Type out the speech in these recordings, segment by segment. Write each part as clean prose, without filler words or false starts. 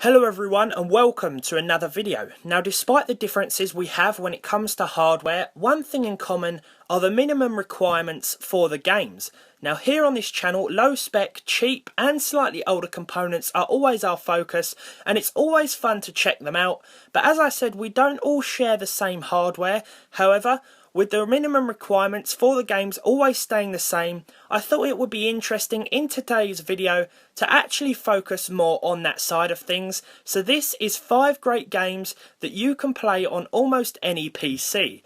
Hello everyone and welcome to another video. Now despite the differences we have when it comes to hardware, one thing in common are the minimum requirements for the games. Now here on this channel, low spec, cheap and slightly older components are always our focus, and it's always fun to check them out. But as I said, we don't all share the same hardware. However, with the minimum requirements for the games always staying the same, I thought it would be interesting in today's video to actually focus more on that side of things. So this is 5 great games that you can play on almost any PC.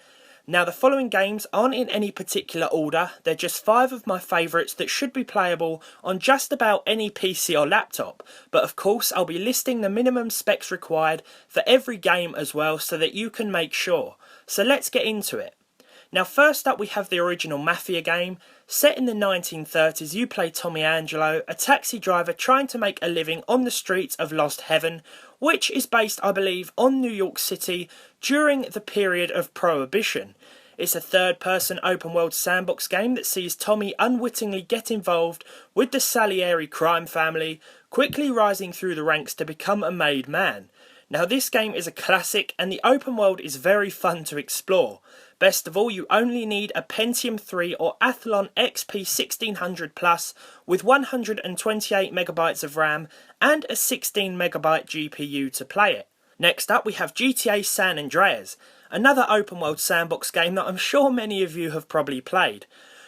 Now the following games aren't in any particular order, they're just 5 of my favourites that should be playable on just about any PC or laptop. But of course I'll be listing the minimum specs required for every game as well so that you can make sure. So let's get into it. Now first up we have the original Mafia game. Set in the 1930s, you play Tommy Angelo, a taxi driver trying to make a living on the streets of Lost Heaven, which is based, I believe, on New York City during the period of Prohibition. It's a third-person open-world sandbox game that sees Tommy unwittingly get involved with the Salieri crime family, quickly rising through the ranks to become a made man. Now this game is a classic and the open world is very fun to explore. Best of all, you only need a Pentium 3 or Athlon XP 1600 Plus with 128MB of RAM and a 16MB GPU to play it. Next up we have GTA San Andreas, another open world sandbox game that I'm sure many of you have probably played.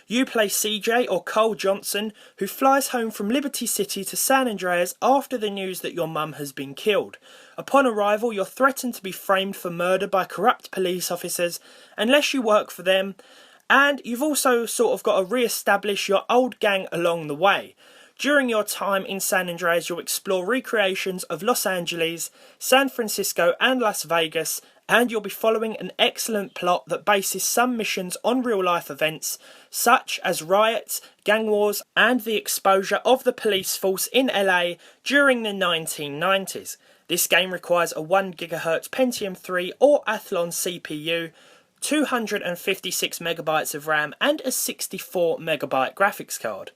You play CJ or Cole Johnson, who flies home from Liberty City to San Andreas after the news that your mum has been killed. Upon arrival, you're threatened to be framed for murder by corrupt police officers unless you work for them, and you've also sort of got to re-establish your old gang along the way. During your time in San Andreas, you'll explore recreations of Los Angeles, San Francisco and Las Vegas, and you'll be following an excellent plot that bases some missions on real-life events, such as riots, gang wars, and the exposure of the police force in LA during the 1990s. This game requires a 1GHz Pentium 3 or Athlon CPU, 256MB of RAM, and a 64MB graphics card.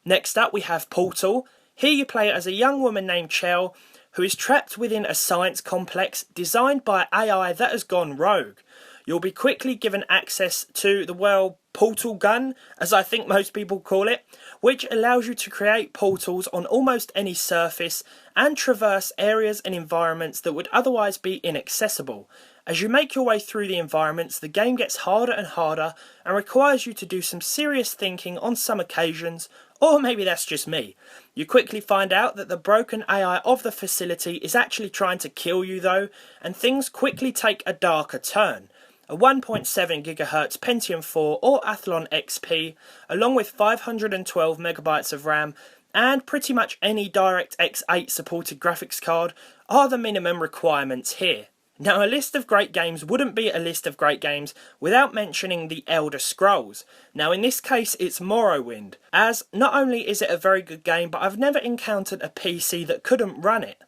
Next up we have Portal. Here you play as a young woman named Chell, who is trapped within a science complex designed by AI that has gone rogue. You'll be quickly given access to the, portal gun, as I think most people call it, which allows you to create portals on almost any surface and traverse areas and environments that would otherwise be inaccessible. As you make your way through the environments, the game gets harder and harder and requires you to do some serious thinking on some occasions, or maybe that's just me. You quickly find out that the broken AI of the facility is actually trying to kill you though, and things quickly take a darker turn. A 1.7GHz Pentium 4 or Athlon XP, along with 512MB of RAM, and pretty much any DirectX 8 supported graphics card are the minimum requirements here. Now a list of great games wouldn't be a list of great games without mentioning the Elder Scrolls. Now in this case it's Morrowind, as not only is it a very good game, but I've never encountered a PC that couldn't run it.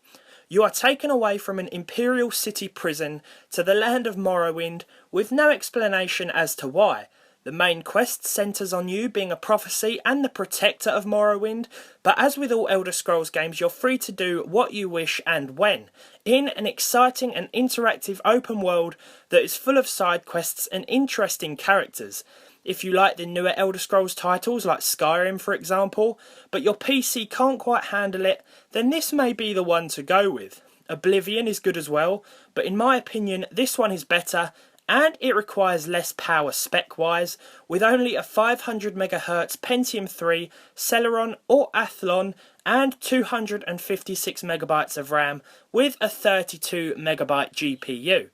You are taken away from an Imperial City prison to the land of Morrowind with no explanation as to why. The main quest centres on you being a prophecy and the protector of Morrowind, but as with all Elder Scrolls games, you're free to do what you wish and when, in an exciting and interactive open world that is full of side quests and interesting characters. If you like the newer Elder Scrolls titles like Skyrim for example, but your PC can't quite handle it, then this may be the one to go with. Oblivion is good as well, but in my opinion this one is better, and it requires less power spec-wise, with only a 500MHz Pentium 3, Celeron or Athlon, and 256MB of RAM with a 32MB GPU.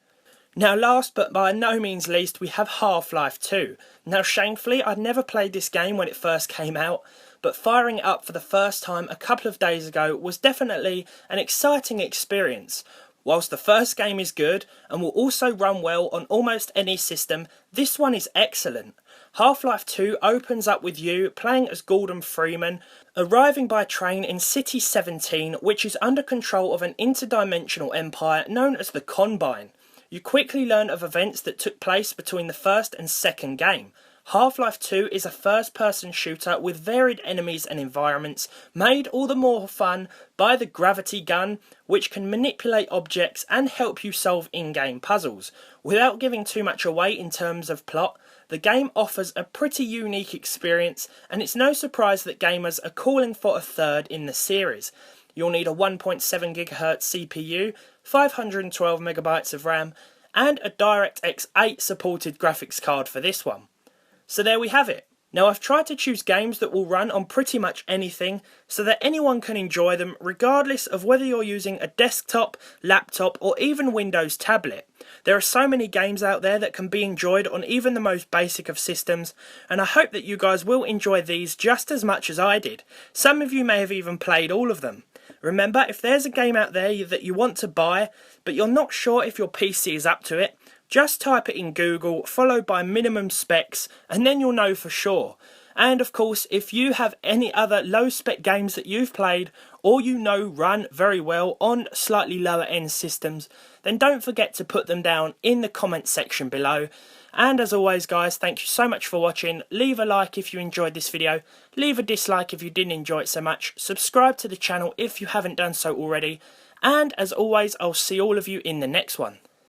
Now last but by no means least we have Half-Life 2. Now shamefully I'd never played this game when it first came out, but firing it up for the first time a couple of days ago was definitely an exciting experience. Whilst the first game is good and will also run well on almost any system, this one is excellent. Half-Life 2 opens up with you playing as Gordon Freeman, arriving by train in City 17, which is under control of an interdimensional empire known as the Combine. You quickly learn of events that took place between the first and second game. Half-Life 2 is a first-person shooter with varied enemies and environments, made all the more fun by the gravity gun, which can manipulate objects and help you solve in-game puzzles. Without giving too much away in terms of plot, the game offers a pretty unique experience, and it's no surprise that gamers are calling for a third in the series. You'll need a 1.7 GHz CPU, 512 MB of RAM, and a DirectX 8 supported graphics card for this one. So there we have it. Now I've tried to choose games that will run on pretty much anything so that anyone can enjoy them regardless of whether you're using a desktop, laptop or even Windows tablet. There are so many games out there that can be enjoyed on even the most basic of systems, and I hope that you guys will enjoy these just as much as I did. Some of you may have even played all of them. Remember, if there's a game out there that you want to buy but you're not sure if your PC is up to it, just type it in Google, followed by minimum specs, and then you'll know for sure. And of course, if you have any other low spec games that you've played, or you know run very well on slightly lower end systems, then don't forget to put them down in the comments section below. And as always guys, thank you so much for watching. Leave a like if you enjoyed this video, leave a dislike if you didn't enjoy it so much, subscribe to the channel if you haven't done so already, and as always, I'll see all of you in the next one.